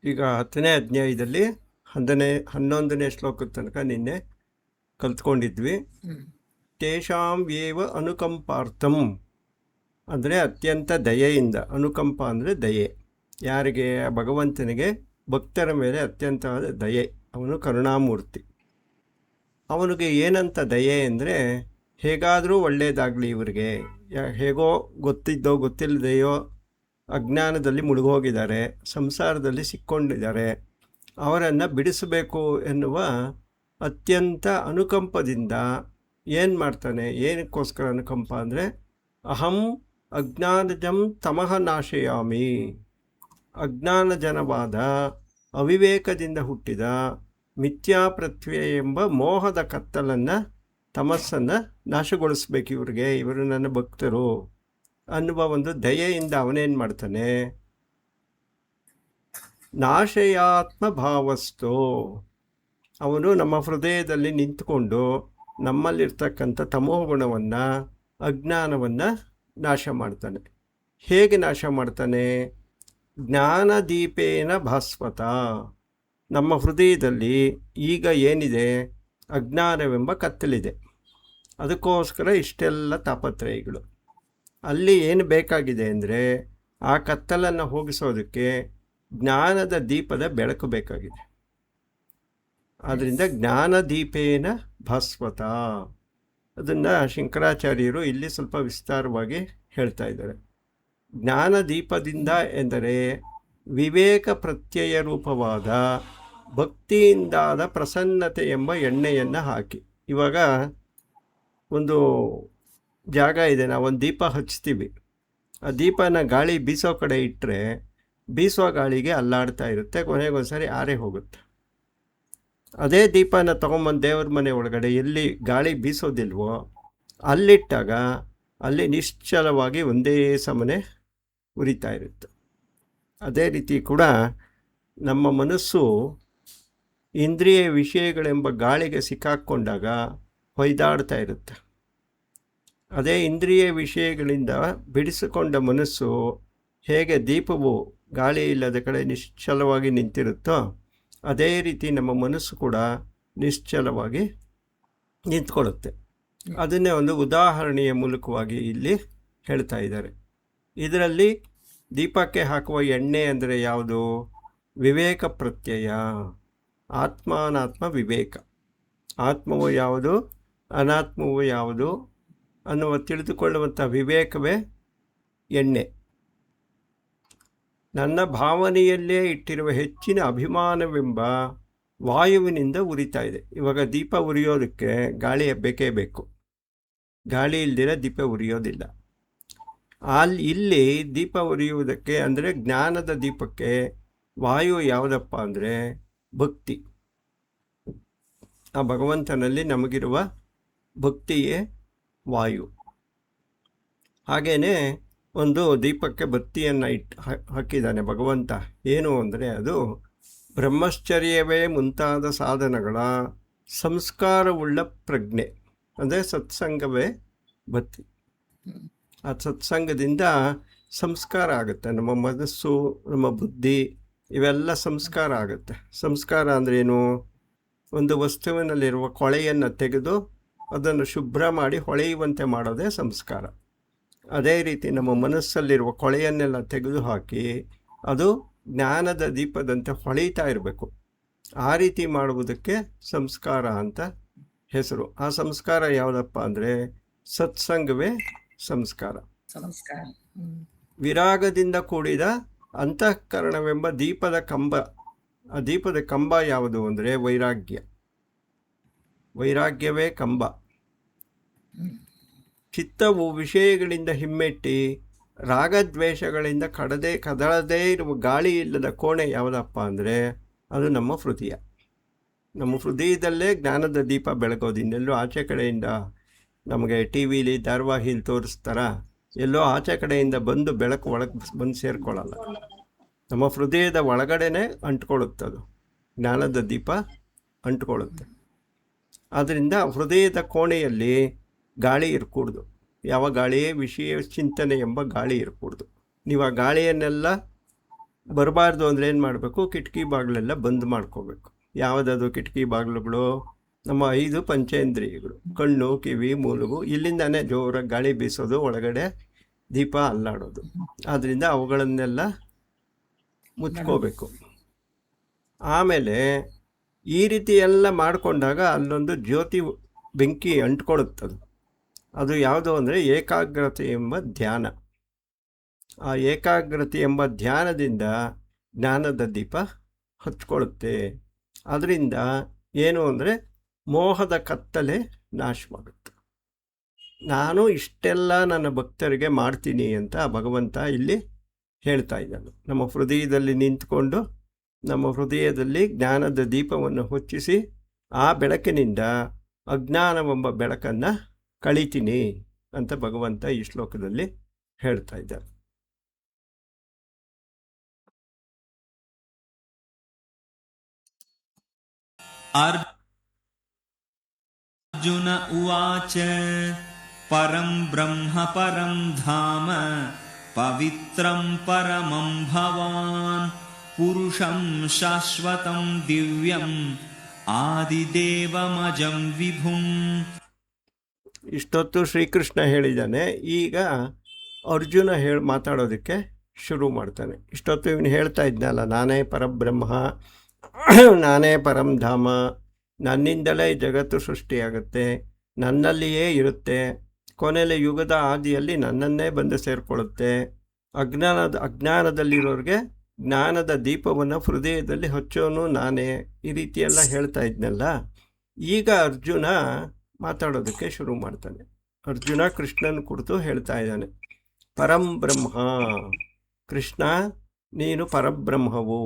ಈಗ 10ನೇ ಅಧ್ಯಾಯದಲ್ಲಿ 11ನೇ ಶ್ಲೋಕದ ತನಕ ನಿನ್ನೆ ಕಲ್ತ್ಕೊಂಡಿದ್ವಿ. ತೇಷಾಂ ಏವ ಅನುಕಂಪಾರ್ಥಂ ಅಂದರೆ ಅತ್ಯಂತ ದಯೆಯಿಂದ. ಅನುಕಂಪ ಅಂದರೆ ದಯೆ. ಯಾರಿಗೆ? ಭಗವಂತನಿಗೆ ಭಕ್ತರ ಮೇಲೆ ಅತ್ಯಂತವಾದ ದಯೆ. ಅವನು ಕರುಣಾಮೂರ್ತಿ. ಅವನಿಗೆ ಏನಂತ ದಯೆ ಅಂದರೆ, ಹೇಗಾದರೂ ಒಳ್ಳೆಯದಾಗಲಿ ಇವರಿಗೆ, ಹೇಗೋ ಗೊತ್ತಿದ್ದೋ ಗೊತ್ತಿಲ್ಲದೆಯೋ ಅಜ್ಞಾನದಲ್ಲಿ ಮುಳುಗೋಗಿದ್ದಾರೆ, ಸಂಸಾರದಲ್ಲಿ ಸಿಕ್ಕೊಂಡಿದ್ದಾರೆ, ಅವರನ್ನು ಬಿಡಿಸಬೇಕು ಎನ್ನುವ ಅತ್ಯಂತ ಅನುಕಂಪದಿಂದ ಏನು ಮಾಡ್ತಾನೆ? ಏನಕ್ಕೋಸ್ಕರ ಅನುಕಂಪ ಅಂದರೆ, ಅಹಂ ಅಜ್ಞಾನಜಂ ತಮಃ ನಾಶಯಾಮಿ. ಅಜ್ಞಾನಜನವಾದ ಅವಿವೇಕದಿಂದ ಹುಟ್ಟಿದ ಮಿಥ್ಯಾಪ್ರತ್ಯಯ ಎಂಬ ಮೋಹದ ಕತ್ತಲನ್ನು, ತಮಸ್ಸನ್ನು ನಾಶಗೊಳಿಸ್ಬೇಕು ಇವ್ರಿಗೆ, ಇವರು ನನ್ನ ಭಕ್ತರು ಅನ್ನುವ ಒಂದು ದಯೆಯಿಂದ ಅವನೇನು ಮಾಡ್ತಾನೆ? ನಾಶಯಾತ್ಮ ಭಾವಸ್ಥೋ, ಅವನು ನಮ್ಮ ಹೃದಯದಲ್ಲಿ ನಿಂತುಕೊಂಡು ನಮ್ಮಲ್ಲಿರ್ತಕ್ಕಂಥ ತಮೋಗುಣವನ್ನು, ಅಜ್ಞಾನವನ್ನು ನಾಶ ಮಾಡ್ತಾನೆ. ಹೇಗೆ ನಾಶ ಮಾಡ್ತಾನೆ? ಜ್ಞಾನದೀಪೇನ ಭಾಸ್ವತ. ನಮ್ಮ ಹೃದಯದಲ್ಲಿ ಈಗ ಏನಿದೆ? ಅಜ್ಞಾನವೆಂಬ ಕತ್ತಲಿದೆ. ಅದಕ್ಕೋಸ್ಕರ ಇಷ್ಟೆಲ್ಲ ತಾಪತ್ರಯಗಳು. ಅಲ್ಲಿ ಏನು ಬೇಕಾಗಿದೆ ಅಂದರೆ, ಆ ಕತ್ತಲನ್ನು ಹೋಗಿಸೋದಕ್ಕೆ ಜ್ಞಾನದ ದೀಪದ ಬೆಳಕು ಬೇಕಾಗಿದೆ. ಆದ್ದರಿಂದ ಜ್ಞಾನದೀಪೇನ ಭಾಸ್ವತ. ಅದನ್ನು ಶಂಕರಾಚಾರ್ಯರು ಇಲ್ಲಿ ಸ್ವಲ್ಪ ವಿಸ್ತಾರವಾಗಿ ಹೇಳ್ತಾ ಇದ್ದಾರೆ. ಜ್ಞಾನದೀಪದಿಂದ ಎಂದರೆ ವಿವೇಕ ಪ್ರತ್ಯಯ ರೂಪವಾದ ಭಕ್ತಿಯಿಂದಾದ ಪ್ರಸನ್ನತೆ ಎಂಬ ಎಣ್ಣೆಯನ್ನು ಹಾಕಿ. ಇವಾಗ ಒಂದು ಜಾಗ ಇದೆ, ನಾವೊಂದು ದೀಪ ಹಚ್ತೀವಿ. ಆ ದೀಪನ ಗಾಳಿ ಬೀಸೋ ಕಡೆ ಇಟ್ಟರೆ ಬೀಸೋ ಗಾಳಿಗೆ ಅಲ್ಲಾಡ್ತಾ ಇರುತ್ತೆ, ಕೊನೆಗೊಂದ್ಸರಿ ಆರೇ ಹೋಗುತ್ತೆ. ಅದೇ ದೀಪನ ತೊಗೊಂಬಂದು ದೇವ್ರ ಮನೆ ಒಳಗಡೆ ಎಲ್ಲಿ ಗಾಳಿ ಬೀಸೋದಿಲ್ವೋ ಅಲ್ಲಿಟ್ಟಾಗ ಅಲ್ಲಿ ನಿಶ್ಚಲವಾಗಿ ಒಂದೇ ಸಮನೆ ಉರಿತಾ ಇರುತ್ತೆ. ಅದೇ ರೀತಿ ಕೂಡ ನಮ್ಮ ಮನಸ್ಸು ಇಂದ್ರಿಯ ವಿಷಯಗಳೆಂಬ ಗಾಳಿಗೆ ಸಿಕ್ಕಾಕ್ಕೊಂಡಾಗ ಹೊಯ್ದಾಡ್ತಾ ಇರುತ್ತೆ. ಅದೇ ಇಂದ್ರಿಯ ವಿಷಯಗಳಿಂದ ಬಿಡಿಸಿಕೊಂಡ ಮನಸ್ಸು ಹೇಗೆ ದೀಪವು ಗಾಳಿ ಇಲ್ಲದ ಕಡೆ ನಿಶ್ಚಲವಾಗಿ ನಿಂತಿರುತ್ತೋ, ಅದೇ ರೀತಿ ನಮ್ಮ ಮನಸ್ಸು ಕೂಡ ನಿಶ್ಚಲವಾಗಿ ನಿಂತ್ಕೊಳ್ಳುತ್ತೆ. ಅದನ್ನೇ ಒಂದು ಉದಾಹರಣೆಯ ಮೂಲಕವಾಗಿ ಇಲ್ಲಿ ಹೇಳ್ತಾ ಇದ್ದಾರೆ. ಇದರಲ್ಲಿ ದೀಪಕ್ಕೆ ಹಾಕುವ ಎಣ್ಣೆ ಅಂದರೆ ಯಾವುದು? ವಿವೇಕ ಪ್ರತ್ಯಯ, ಆತ್ಮಾನಾತ್ಮ ವಿವೇಕ. ಆತ್ಮವು ಯಾವುದು, ಅನಾತ್ಮವು ಯಾವುದು ಅನ್ನುವ ತಿಳಿದುಕೊಳ್ಳುವಂಥ ವಿವೇಕವೇ ಎಣ್ಣೆ. ನನ್ನ ಭಾವನೆಯಲ್ಲೇ ಇಟ್ಟಿರುವ ಹೆಚ್ಚಿನ ಅಭಿಮಾನವೆಂಬ ವಾಯುವಿನಿಂದ ಉರಿತಾ ಇದೆ. ಇವಾಗ ದೀಪ ಉರಿಯೋದಕ್ಕೆ ಗಾಳಿ ಬೇಕೇ ಬೇಕು. ಗಾಳಿ ಇಲ್ದಿರ ದೀಪ ಉರಿಯೋದಿಲ್ಲ. ಇಲ್ಲಿ ದೀಪ ಉರಿಯುವುದಕ್ಕೆ ಅಂದರೆ ಜ್ಞಾನದ ದೀಪಕ್ಕೆ ವಾಯು ಯಾವುದಪ್ಪ ಅಂದರೆ ಭಕ್ತಿ. ಆ ಭಗವಂತನಲ್ಲಿ ನಮಗಿರುವ ಭಕ್ತಿಯೇ ವಾಯು. ಹಾಗೇ ಒಂದು ದೀಪಕ್ಕೆ ಬತ್ತಿಯನ್ನು ಹಾಕಿದ್ದಾನೆ ಭಗವಂತ. ಏನು ಅಂದರೆ ಅದು ಬ್ರಹ್ಮಚರ್ಯವೇ ಮುಂತಾದ ಸಾಧನಗಳ ಸಂಸ್ಕಾರವುಳ್ಳ ಪ್ರಜ್ಞೆ, ಅಂದರೆ ಸತ್ಸಂಗವೇ ಬತ್ತಿ. ಆ ಸತ್ಸಂಗದಿಂದ ಸಂಸ್ಕಾರ ಆಗುತ್ತೆ. ನಮ್ಮ ಮನಸ್ಸು, ನಮ್ಮ ಬುದ್ಧಿ ಇವೆಲ್ಲ ಸಂಸ್ಕಾರ ಆಗುತ್ತೆ. ಸಂಸ್ಕಾರ ಅಂದ್ರೇನು? ಒಂದು ವಸ್ತುವಿನಲ್ಲಿರುವ ಕೊಳೆಯನ್ನು ತೆಗೆದು ಅದನ್ನು ಶುಭ್ರ ಮಾಡಿ ಹೊಳೆಯುವಂತೆ ಮಾಡೋದೇ ಸಂಸ್ಕಾರ. ಅದೇ ರೀತಿ ನಮ್ಮ ಮನಸ್ಸಲ್ಲಿರುವ ಕೊಳೆಯನ್ನೆಲ್ಲ ತೆಗೆದು ಹಾಕಿ ಅದು ಜ್ಞಾನದ ದೀಪದಂತೆ ಹೊಳೆಯುತ್ತಾ ಇರಬೇಕು. ಆ ರೀತಿ ಮಾಡುವುದಕ್ಕೆ ಸಂಸ್ಕಾರ ಅಂತ ಹೆಸರು. ಆ ಸಂಸ್ಕಾರ ಯಾವುದಪ್ಪ ಅಂದರೆ ಸತ್ಸಂಗವೇ ಸಂಸ್ಕಾರ. ವಿರಾಗದಿಂದ ಕೂಡಿದ ಅಂತಃಕರಣವೆಂಬ ದೀಪದ ಕಂಬ. ಆ ದೀಪದ ಕಂಬ ಯಾವುದು ಅಂದರೆ ವೈರಾಗ್ಯ. ವೈರಾಗ್ಯವೇ ಕಂಬ. ಚಿತ್ತವು ವಿಷಯಗಳಿಂದ ಹಿಮ್ಮೆಟ್ಟಿ ರಾಗದ್ವೇಷಗಳಿಂದ ಕದಳದೇ ಇರುವ ಗಾಳಿ ಇಲ್ಲದ ಕೋಣೆ ಯಾವುದಪ್ಪ ಅಂದರೆ ಅದು ನಮ್ಮ ಹೃದಯ. ನಮ್ಮ ಹೃದಯದಲ್ಲೇ ಜ್ಞಾನದ ದೀಪ ಬೆಳಗೋದು. ಇನ್ನೆಲ್ಲೋ ಆಚೆ ಕಡೆಯಿಂದ ನಮಗೆ ಟಿ ವಿಲಿ ಧಾರಾವಾಹಿಲಿ ತೋರಿಸ್ತಾರ, ಎಲ್ಲೋ ಆಚೆ ಕಡೆಯಿಂದ ಬಂದು ಬೆಳಕು ಒಳಗೆ ಬಂದು ಸೇರಿಕೊಳ್ಳಲ್ಲ. ನಮ್ಮ ಹೃದಯದ ಒಳಗಡೆನೇ ಅಂಟ್ಕೊಳ್ಳುತ್ತದು, ಜ್ಞಾನದ ದೀಪ ಅಂಟ್ಕೊಳ್ಳುತ್ತೆ. ಆದ್ದರಿಂದ ಹೃದಯದ ಕೋಣೆಯಲ್ಲಿ ಗಾಳಿ ಇರಕೂಡ್ದು. ಯಾವ ಗಾಳಿ? ವಿಷಯ ಚಿಂತನೆ ಎಂಬ ಗಾಳಿ ಇರಕೂಡ್ದು. ನೀವು ಆ ಗಾಳಿಯನ್ನೆಲ್ಲ ಬರಬಾರ್ದು ಅಂದರೆ ಏನು ಮಾಡಬೇಕು? ಕಿಟಕಿ ಬಾಗಿಲೆಲ್ಲ ಬಂದ್ ಮಾಡ್ಕೋಬೇಕು. ಯಾವುದದು ಕಿಟಕಿ ಬಾಗಿಲುಗಳು? ನಮ್ಮ 5 ಪಂಚೇಂದ್ರಿಯಗಳು, ಕಣ್ಣು, ಕಿವಿ, ಮೂಗು. ಇಲ್ಲಿಂದಾನೇ ಜೋರಾಗಿ ಗಾಳಿ ಬೀಸೋದು, ಒಳಗಡೆ ದೀಪ ಅಲ್ಲಾಡೋದು. ಆದ್ದರಿಂದ ಅವುಗಳನ್ನೆಲ್ಲ ಮುಚ್ಕೋಬೇಕು. ಆಮೇಲೆ ಈ ರೀತಿ ಎಲ್ಲ ಮಾಡಿಕೊಂಡಾಗ ಅಲ್ಲೊಂದು ಜ್ಯೋತಿ ಬೆಂಕಿ ಅಂಟ್ಕೊಳುತ್ತದು. ಅದು ಯಾವುದು ಅಂದರೆ ಏಕಾಗ್ರತೆ ಎಂಬ ಧ್ಯಾನ. ಆ ಏಕಾಗ್ರತೆ ಎಂಬ ಧ್ಯಾನದಿಂದ ಜ್ಞಾನದ ದೀಪ ಹಚ್ಕೊಳ್ಳುತ್ತೆ. ಅದರಿಂದ ಏನು ಅಂದರೆ ಮೋಹದ ಕತ್ತಲೆ ನಾಶವಾಗುತ್ತೆ. ನಾನು ಇಷ್ಟೆಲ್ಲ ನನ್ನ ಭಕ್ತರಿಗೆ ಮಾಡ್ತೀನಿ ಅಂತ ಭಗವಂತ ಇಲ್ಲಿ ಹೇಳ್ತಾ ಇದ್ದಾನೆ. ನಮ್ಮ ಹೃದಯದಲ್ಲಿ ನಿಂತ್ಕೊಂಡು ನಮ್ಮ ಹೃದಯದಲ್ಲಿ ಜ್ಞಾನದ ದೀಪವನ್ನು ಹೊಚ್ಚಿಸಿ ಆ ಬೆಳಕಿನಿಂದ ಅಜ್ಞಾನವೆಂಬ ಬೆಳಕನ್ನು ಕಳಿತೀನಿ ಅಂತ ಭಗವಂತ ಈ ಶ್ಲೋಕದಲ್ಲಿ ಹೇಳ್ತಾ ಇದ್ದಾರೆ. ಅರ್ಜುನ ಉವಾಚ ಪರಂ ಬ್ರಹ್ಮ ಪರಂ ಧಾಮ ಪವಿತ್ರಂ ಪರಮಂ ಭವಾನ್ ಪುರುಷಂ ಶಾಶ್ವತಂ ದಿವ್ಯಂ ಆದಿದೇವಮಜಂ ವಿಭುಂ. ಇಷ್ಟೊತ್ತು ಶ್ರೀಕೃಷ್ಣ ಹೇಳಿದ್ದಾನೆ. ಈಗ ಅರ್ಜುನ ಮಾತಾಡೋದಕ್ಕೆ ಶುರು ಮಾಡ್ತಾನೆ. ಇಷ್ಟೊತ್ತು ಇವನು ಹೇಳ್ತಾ ಇದ್ನಲ್ಲ, ನಾನೇ ಪರಬ್ರಹ್ಮ, ನಾನೇ ಪರಂ ಧಾಮ, ನನ್ನಿಂದಲೇ ಜಗತ್ತು ಸೃಷ್ಟಿಯಾಗುತ್ತೆ, ನನ್ನಲ್ಲಿಯೇ ಇರುತ್ತೆ, ಕೊನೆಯಲ್ಲಿ ಯುಗದ ಆದಿಯಲ್ಲಿ ನನ್ನನ್ನೇ ಬಂದು ಸೇರಿಕೊಳ್ಳುತ್ತೆ, ಅಜ್ಞಾನದಲ್ಲಿರೋರಿಗೆ ಜ್ಞಾನದ ದೀಪವನ್ನು ಹೃದಯದಲ್ಲಿ ಹಚ್ಚೋನು ನಾನೇ, ಈ ರೀತಿಯೆಲ್ಲ ಹೇಳ್ತಾ ಇದ್ನಲ್ಲ. ಈಗ ಅರ್ಜುನ ಮಾತಾಡೋದಕ್ಕೆ ಶುರು ಮಾಡ್ತಾನೆ. ಅರ್ಜುನ ಕೃಷ್ಣನ ಕುರಿತು ಹೇಳ್ತಾ ಇದ್ದಾನೆ. ಪರಂ ಬ್ರಹ್ಮ, ಕೃಷ್ಣ ನೀನು ಪರಬ್ರಹ್ಮವು,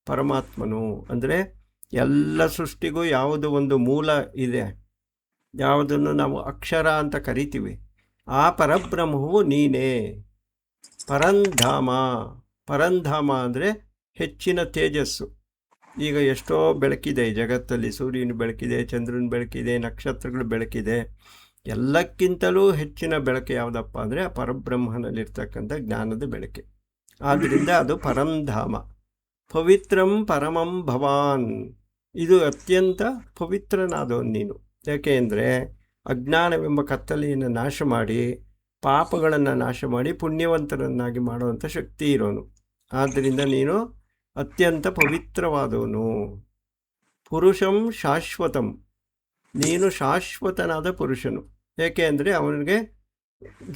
ಪರಮಾತ್ಮನು. ಅಂದರೆ ಎಲ್ಲ ಸೃಷ್ಟಿಗೂ ಯಾವುದು ಒಂದು ಮೂಲ ಇದೆ, ಯಾವುದನ್ನು ನಾವು ಅಕ್ಷರ ಅಂತ ಕರಿತೀವಿ, ಆ ಪರಬ್ರಹ್ಮವು ನೀನೇ. ಪರಂಧಾಮ, ಪರಂಧಾಮ ಅಂದರೆ ಹೆಚ್ಚಿನ ತೇಜಸ್ಸು. ಈಗ ಎಷ್ಟೋ ಬೆಳಕಿದೆ ಜಗತ್ತಲ್ಲಿ, ಸೂರ್ಯನ ಬೆಳಕಿದೆ, ಚಂದ್ರನ ಬೆಳಕಿದೆ, ನಕ್ಷತ್ರಗಳ ಬೆಳಕಿದೆ. ಎಲ್ಲಕ್ಕಿಂತಲೂ ಹೆಚ್ಚಿನ ಬೆಳಕು ಯಾವುದಪ್ಪ ಅಂದರೆ ಆ ಪರಬ್ರಹ್ಮನಲ್ಲಿರ್ತಕ್ಕಂಥ ಜ್ಞಾನದ ಬೆಳಕೆ. ಆದ್ದರಿಂದ ಅದು ಪರಂಧಾಮ. ಪವಿತ್ರಂ ಪರಮಂ ಭವಾನ್, ಇದು ಅತ್ಯಂತ ಪವಿತ್ರನಾದವನು ನೀನು. ಯಾಕೆ ಅಂದರೆ ಅಜ್ಞಾನವೆಂಬ ಕತ್ತಲೆಯನ್ನು ನಾಶ ಮಾಡಿ, ಪಾಪಗಳನ್ನು ನಾಶ ಮಾಡಿ ಪುಣ್ಯವಂತರನ್ನಾಗಿ ಮಾಡುವಂಥ ಶಕ್ತಿ ಇರೋನು. ಆದ್ದರಿಂದ ನೀನು ಅತ್ಯಂತ ಪವಿತ್ರವಾದವನು. ಪುರುಷಂ ಶಾಶ್ವತಂ, ನೀನು ಶಾಶ್ವತನಾದ ಪುರುಷನು. ಏಕೆ ಅಂದರೆ ಅವನಿಗೆ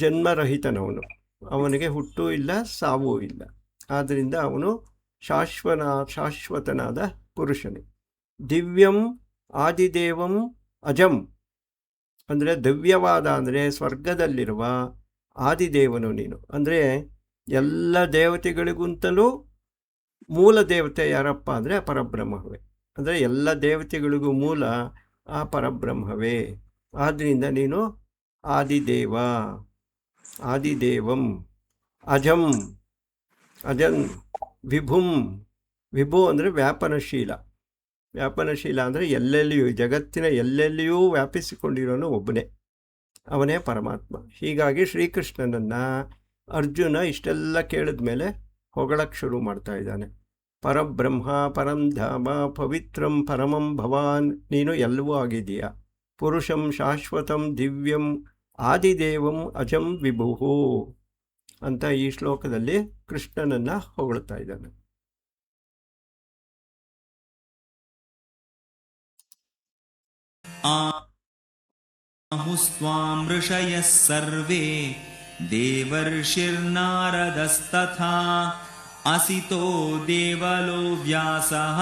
ಜನ್ಮರಹಿತನವನು, ಅವನಿಗೆ ಹುಟ್ಟು ಇಲ್ಲ, ಸಾವೂ ಇಲ್ಲ. ಆದ್ದರಿಂದ ಅವನು ಶಾಶ್ವತನಾದ ಪುರುಷನು. ದಿವ್ಯಂ ಆದಿದೇವಂ ಅಜಂ, ಅಂದರೆ ದಿವ್ಯವಾದ ಅಂದರೆ ಸ್ವರ್ಗದಲ್ಲಿರುವ ಆದಿದೇವನು ನೀನು. ಅಂದರೆ ಎಲ್ಲ ದೇವತೆಗಳಿಗಿಂತಲೂ ಮೂಲ ದೇವತೆ ಯಾರಪ್ಪ ಅಂದರೆ ಆ ಪರಬ್ರಹ್ಮವೇ. ಅಂದರೆ ಎಲ್ಲ ದೇವತೆಗಳಿಗೂ ಮೂಲ ಆ ಪರಬ್ರಹ್ಮವೇ. ಆದ್ದರಿಂದ ನೀನು ಆದಿದೇವ, ಆದಿದೇವಂ, ಅಜಂ, ಅಜನ್, ವಿಭುಂ. ವಿಭು ಅಂದರೆ ವ್ಯಾಪನಶೀಲ. ವ್ಯಾಪನಶೀಲ ಅಂದರೆ ಎಲ್ಲೆಲ್ಲಿಯೂ, ಜಗತ್ತಿನ ಎಲ್ಲೆಲ್ಲಿಯೂ ವ್ಯಾಪಿಸಿಕೊಂಡಿರೋನು ಒಬ್ಬನೇ, ಅವನೇ ಪರಮಾತ್ಮ. ಹೀಗಾಗಿ ಶ್ರೀಕೃಷ್ಣನನ್ನು ಅರ್ಜುನ ಇಷ್ಟೆಲ್ಲ ಕೇಳಿದ ಮೇಲೆ ಹೊಗಳಕ್ಕೆ ಶುರು ಮಾಡ್ತಾ ಇದ್ದಾನೆ. ಪರಬ್ರಹ್ಮ ಪರಂಧಾಮ ಪವಿತ್ರಂ ಪರಮಂ ಭವಾನ್, ನೀನು ಎಲ್ಲವೂ ಆಗಿದೆಯಾ. ಪುರುಷಂ ಶಾಶ್ವತಂ ದಿವ್ಯಂ ಆದಿದೇವಂ ಅಜಂ ವಿಭುಹು ಅಂತ ಈ ಶ್ಲೋಕದಲ್ಲಿ ಕೃಷ್ಣನನ್ನು ಹೊಗಳ್ತಾ ಇದ್ದಾನೆ. ಆಹುಸ್ತ್ವಾಂ ಋಷಯಃ ಸರ್ವೇ ದೇವರ್ಷಿರ್ನಾರದಸ್ತಥಾ ಅಸಿತೋ ದೇವಲೋ ವ್ಯಾಸಃ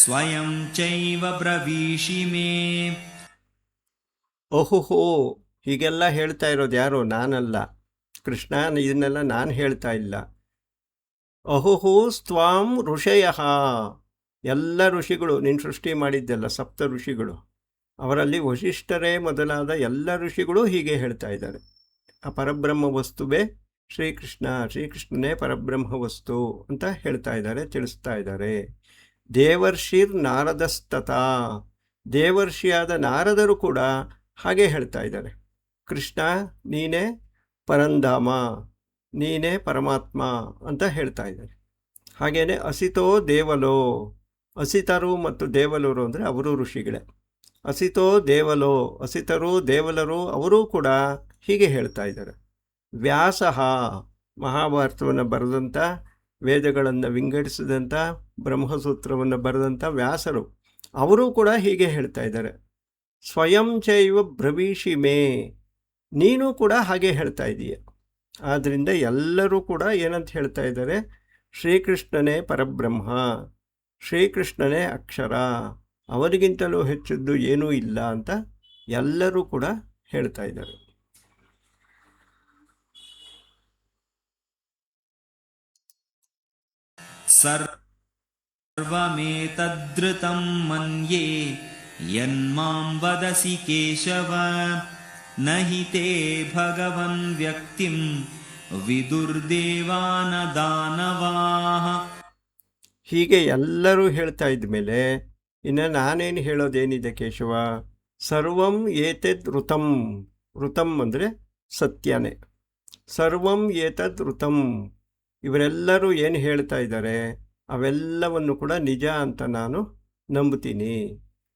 ಸ್ವಯಂ ಚೈವ ಬ್ರವೀಷಿ ಮೇ. ಓಹೋ, ಹೀಗೆಲ್ಲ ಹೇಳ್ತಾ ಇರೋದು ಯಾರು? ನಾನಲ್ಲ ಕೃಷ್ಣ, ಇದನ್ನೆಲ್ಲ ನಾನು ಹೇಳ್ತಾ ಇಲ್ಲ. ಅಹುಹು ಸ್ತ್ವಾಂ ಋಷಯಃ, ಎಲ್ಲ ಋಷಿಗಳು, ನೀನು ಸೃಷ್ಟಿ ಮಾಡಿದ್ದೆಲ್ಲ ಸಪ್ತ ಋಷಿಗಳು, ಅವರಲ್ಲಿ ವಶಿಷ್ಠರೇ ಮೊದಲಾದ ಎಲ್ಲ ಋಷಿಗಳು ಹೀಗೆ ಹೇಳ್ತಾ ಇದ್ದಾರೆ. ಆ ಪರಬ್ರಹ್ಮ ವಸ್ತುವೇ ಶ್ರೀಕೃಷ್ಣ, ಶ್ರೀಕೃಷ್ಣನೇ ಪರಬ್ರಹ್ಮ ವಸ್ತು ಅಂತ ಹೇಳ್ತಾ ಇದ್ದಾರೆ, ತಿಳಿಸ್ತಾ ಇದ್ದಾರೆ. ದೇವರ್ಷಿರ್ ನಾರದಸ್ತತಾ, ದೇವರ್ಷಿಯಾದ ನಾರದರು ಕೂಡ ಹಾಗೆ ಹೇಳ್ತಾ ಇದ್ದಾರೆ. ಕೃಷ್ಣ ನೀನೇ ಪರಂಧಾಮ, ನೀನೇ ಪರಮಾತ್ಮ ಅಂತ ಹೇಳ್ತಾ ಇದ್ದಾರೆ. ಹಾಗೆಯೇ ಅಸಿತೋ ದೇವಲೋ, ಅಸಿತರು ಮತ್ತು ದೇವಲರು ಅಂದರೆ ಅವರು ಋಷಿಗಳೇ. ಅಸಿತೋ ದೇವಲೋ, ಅಸಿತರು ದೇವಲರು ಅವರೂ ಕೂಡ ಹೀಗೆ ಹೇಳ್ತಾ ಇದ್ದಾರೆ. ವ್ಯಾಸ, ಮಹಾಭಾರತವನ್ನು ಬರೆದಂಥ, ವೇದಗಳನ್ನು ವಿಂಗಡಿಸಿದಂಥ, ಬ್ರಹ್ಮಸೂತ್ರವನ್ನು ಬರೆದಂಥ ವ್ಯಾಸರು ಅವರೂ ಕೂಡ ಹೀಗೆ ಹೇಳ್ತಾ ಇದ್ದಾರೆ. ಸ್ವಯಂ ಚೈವ ಬ್ರವೀಷಿ ಮೇ, ನೀನು ಕೂಡ ಹಾಗೆ ಹೇಳ್ತಾ ಇದ್ದೀಯ. ಆದ್ದರಿಂದ ಎಲ್ಲರೂ ಕೂಡ ಏನಂತ ಹೇಳ್ತಾ ಇದ್ದಾರೆ, ಶ್ರೀಕೃಷ್ಣನೇ ಪರಬ್ರಹ್ಮ, ಶ್ರೀಕೃಷ್ಣನೇ ಅಕ್ಷರ, ಅವರಿಗಿಂತಲೂ ಹೆಚ್ಚಿದ್ದು ಏನೂ ಇಲ್ಲ ಅಂತ ಎಲ್ಲರೂ ಕೂಡ ಹೇಳ್ತಾ ಇದ್ದಾರೆ. ಸರ್ವಮೇತದ್ಧೃತಂ ಮನ್ಯೇ ಯನ್ಮಾಂ ವದಸಿ ಕೇಶವ, ನ ಹಿ ತೇ ಭಗವನ್ ವ್ಯಕ್ತಿಂ ವಿದುರ್ದೇವಾನ ದಾನವಾಃ. ಹೀಗೆ ಎಲ್ಲರೂ ಹೇಳ್ತಾ ಇದ್ಮೇಲೆ ಇನ್ನು ನಾನೇನು ಹೇಳೋದೇನಿದೆ ಕೇಶವ? ಸರ್ವಂ ಏತದ್ ಋತಂ, ಋತಂ ಅಂದರೆ ಸತ್ಯನೇ. ಸರ್ವಂ ಏತದ್ ಋತಂ, ಇವರೆಲ್ಲರೂ ಏನು ಹೇಳ್ತಾ ಇದ್ದಾರೆ ಅವೆಲ್ಲವನ್ನು ಕೂಡ ನಿಜ ಅಂತ ನಾನು ನಂಬುತ್ತೀನಿ.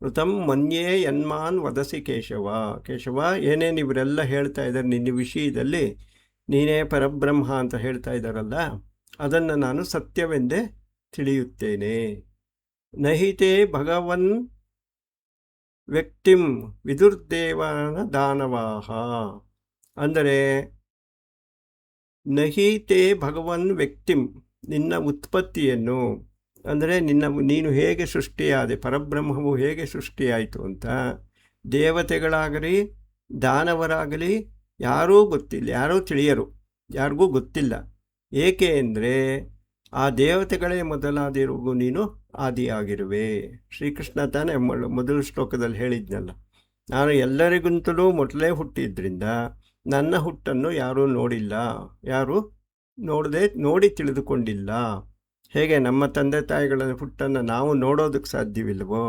ಋತಂ ಮನ್ಯೇ ಯನ್ಮಾನ್ ವದಸಿ ಕೇಶವ, ಕೇಶವ ಏನೇನು ಇವರೆಲ್ಲ ಹೇಳ್ತಾ ಇದ್ದಾರೆ ನಿನ್ನ ವಿಷಯದಲ್ಲಿ, ನೀನೇ ಪರಬ್ರಹ್ಮ ಅಂತ ಹೇಳ್ತಾ ಇದ್ದಾರಲ್ಲ, ಅದನ್ನು ನಾನು ಸತ್ಯವೆಂದೇ ತಿಳಿಯುತ್ತೇನೆ. ನಹಿತೆ ಭಗವನ್ ವ್ಯಕ್ತಿಂ ವಿದುರ್ದೇವಾನ ದಾನವಾಹ, ಅಂದರೆ ನಹಿತೆ ಭಗವನ್ ವ್ಯಕ್ತಿಂ, ನಿನ್ನ ಉತ್ಪತ್ತಿಯನ್ನು, ಅಂದರೆ ನೀನು ಹೇಗೆ ಸೃಷ್ಟಿಯಾದೆ, ಪರಬ್ರಹ್ಮವು ಹೇಗೆ ಸೃಷ್ಟಿಯಾಯಿತು ಅಂತ ದೇವತೆಗಳಾಗಲಿ ದಾನವರಾಗಲಿ ಯಾರೂ ಗೊತ್ತಿಲ್ಲ, ಯಾರೂ ತಿಳಿಯರು, ಯಾರಿಗೂ ಗೊತ್ತಿಲ್ಲ. ಏಕೆ ಅಂದರೆ ಆ ದೇವತೆಗಳೇ ಮೊದಲಾದಿರುವುದು ನೀನು ಆದಿಯಾಗಿರುವೆ. ಶ್ರೀಕೃಷ್ಣ ತಾನೇ ಮೊದಲ ಶ್ಲೋಕದಲ್ಲಿ ಹೇಳಿದ್ನಲ್ಲ, ನಾನು ಎಲ್ಲರಿಗಿಂತಲೂ ಮೊದಲೇ ಹುಟ್ಟಿದ್ರಿಂದ ನನ್ನ ಹುಟ್ಟನ್ನು ಯಾರೂ ನೋಡಿಲ್ಲ, ಯಾರೂ ನೋಡಿ ತಿಳಿದುಕೊಂಡಿಲ್ಲ. ಹೇಗೆ ನಮ್ಮ ತಂದೆ ತಾಯಿಗಳ ಹುಟ್ಟನ್ನು ನಾವು ನೋಡೋದಕ್ಕೆ ಸಾಧ್ಯವಿಲ್ವೋ,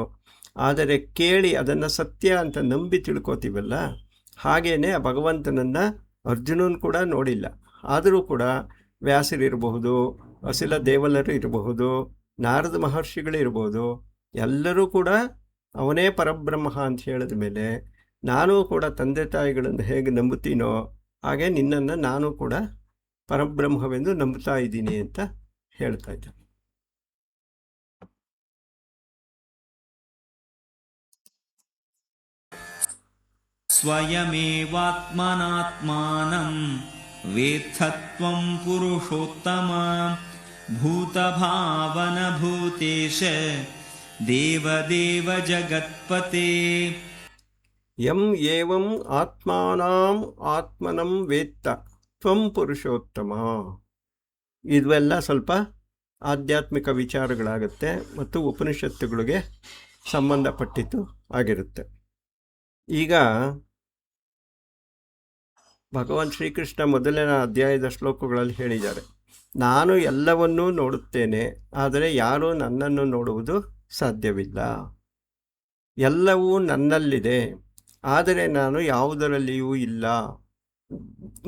ಆದರೆ ಕೇಳಿ ಅದನ್ನು ಸತ್ಯ ಅಂತ ನಂಬಿ ತಿಳ್ಕೊತೀವಲ್ಲ, ಹಾಗೇ ಆ ಭಗವಂತನನ್ನು ಅರ್ಜುನನ್ ಕೂಡ ನೋಡಿಲ್ಲ. ಆದರೂ ಕೂಡ ವ್ಯಾಸರಿರಬಹುದು, ಅಸಿಲ ದೇವಲರು ಇರಬಹುದು, ನಾರದ ಮಹರ್ಷಿಗಳಿರ್ಬೋದು, ಎಲ್ಲರೂ ಕೂಡ ಅವನೇ ಪರಬ್ರಹ್ಮ ಅಂತ ಹೇಳಿದ ಮೇಲೆ ನಾನೂ ಕೂಡ ತಂದೆ ತಾಯಿಗಳನ್ನು ಹೇಗೆ ನಂಬುತ್ತೀನೋ ಹಾಗೆ ನಿನ್ನನ್ನು ನಾನು ಕೂಡ ಪರಬ್ರಹ್ಮವೆಂದು ನಂಬುತ್ತಾ ಇದ್ದೀನಿ ಅಂತ ಹೇಳ್ತಾ ಇದ್ದ. ಸ್ವಯಮೇವಾತ್ಮನಾತ್ಮಾನಂ ವೇತ್ಥತ್ವಂ ಪುರುಷೋತ್ತಮ, ಭೂತಭಾವನ ಭೂತೇಶ ದೇವದೇವ ಜಗತ್ಪತೆ. ಯಂ ಏವಂ ಆತ್ಮಾನಾಂ ಆತ್ಮನಂ ವೇತ್ತ ತ್ವಂ ಪುರುಷೋತ್ತಮ. ಇವೆಲ್ಲ ಸ್ವಲ್ಪ ಆಧ್ಯಾತ್ಮಿಕ ವಿಚಾರಗಳಾಗುತ್ತೆ ಮತ್ತು ಉಪನಿಷತ್ತುಗಳಿಗೆ ಸಂಬಂಧಪಟ್ಟಿದ್ದು ಆಗಿರುತ್ತೆ. ಈಗ ಭಗವಾನ್ ಶ್ರೀಕೃಷ್ಣ ಮೊದಲನೇ ಅಧ್ಯಾಯದ ಶ್ಲೋಕಗಳಲ್ಲಿ ಹೇಳಿದ್ದಾರೆ, ನಾನು ಎಲ್ಲವನ್ನೂ ನೋಡುತ್ತೇನೆ, ಆದರೆ ಯಾರೂ ನನ್ನನ್ನು ನೋಡುವುದು ಸಾಧ್ಯವಿಲ್ಲ. ಎಲ್ಲವೂ ನನ್ನಲ್ಲಿದೆ, ಆದರೆ ನಾನು ಯಾವುದರಲ್ಲಿಯೂ ಇಲ್ಲ.